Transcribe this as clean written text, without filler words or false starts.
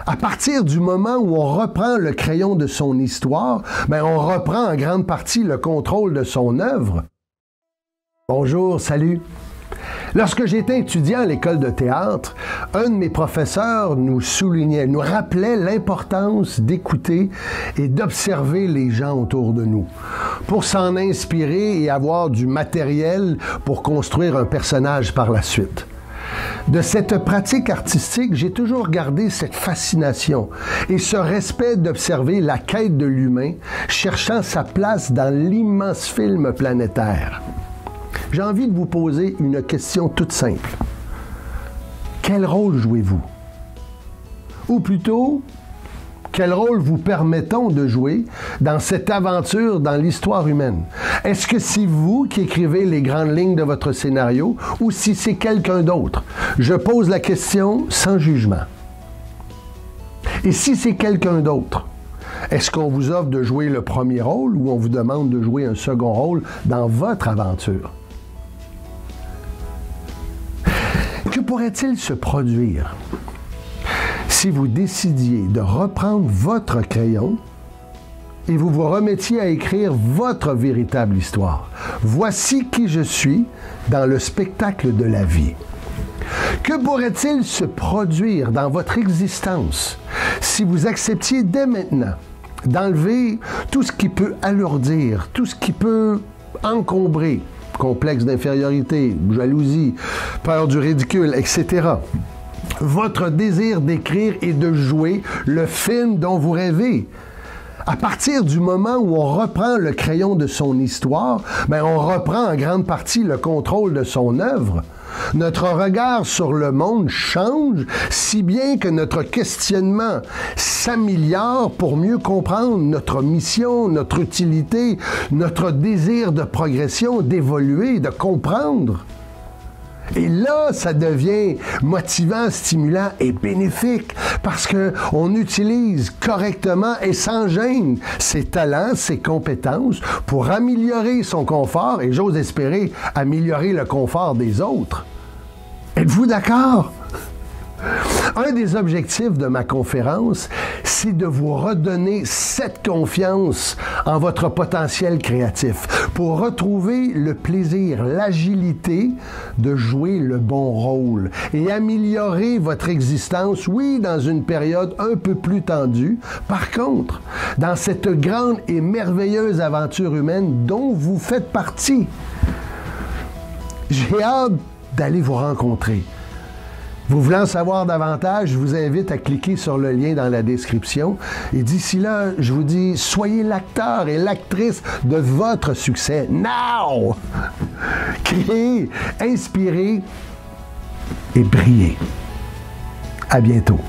À partir du moment où on reprend le crayon de son histoire, on reprend en grande partie le contrôle de son œuvre. Bonjour, salut. Lorsque j'étais étudiant à l'école de théâtre, un de mes professeurs nous rappelait l'importance d'écouter et d'observer les gens autour de nous pour s'en inspirer et avoir du matériel pour construire un personnage par la suite. De cette pratique artistique, j'ai toujours gardé cette fascination et ce respect d'observer la quête de l'humain cherchant sa place dans l'immense film planétaire. J'ai envie de vous poser une question toute simple. Quel rôle jouez-vous? Ou plutôt, quel rôle vous permettons de jouer dans cette aventure dans l'histoire humaine? Est-ce que c'est vous qui écrivez les grandes lignes de votre scénario ou si c'est quelqu'un d'autre? Je pose la question sans jugement. Et si c'est quelqu'un d'autre, est-ce qu'on vous offre de jouer le premier rôle ou on vous demande de jouer un second rôle dans votre aventure? Que pourrait-il se produire si vous décidiez de reprendre votre crayon et vous vous remettiez à écrire votre véritable histoire? Voici qui je suis dans le spectacle de la vie. Que pourrait-il se produire dans votre existence si vous acceptiez dès maintenant d'enlever tout ce qui peut alourdir, tout ce qui peut encombrer, complexe d'infériorité, jalousie, peur du ridicule, etc. Votre désir d'écrire et de jouer le film dont vous rêvez. À partir du moment où on reprend le crayon de son histoire, on reprend en grande partie le contrôle de son œuvre. Notre regard sur le monde change, si bien que notre questionnement s'améliore pour mieux comprendre notre mission, notre utilité, notre désir de progression, d'évoluer, de comprendre. Et là, ça devient motivant, stimulant et bénéfique parce qu'on utilise correctement et sans gêne ses talents, ses compétences pour améliorer son confort et, j'ose espérer, améliorer le confort des autres. Êtes-vous d'accord? Un des objectifs de ma conférence, c'est de vous redonner cette confiance en votre potentiel créatif pour retrouver le plaisir, l'agilité de jouer le bon rôle et améliorer votre existence, oui, dans une période un peu plus tendue. Par contre, dans cette grande et merveilleuse aventure humaine dont vous faites partie. J'ai hâte d'aller vous rencontrer. Vous voulez en savoir davantage, je vous invite à cliquer sur le lien dans la description. Et d'ici là, je vous dis, soyez l'acteur et l'actrice de votre succès. Now! Créez, inspirez et brillez. À bientôt.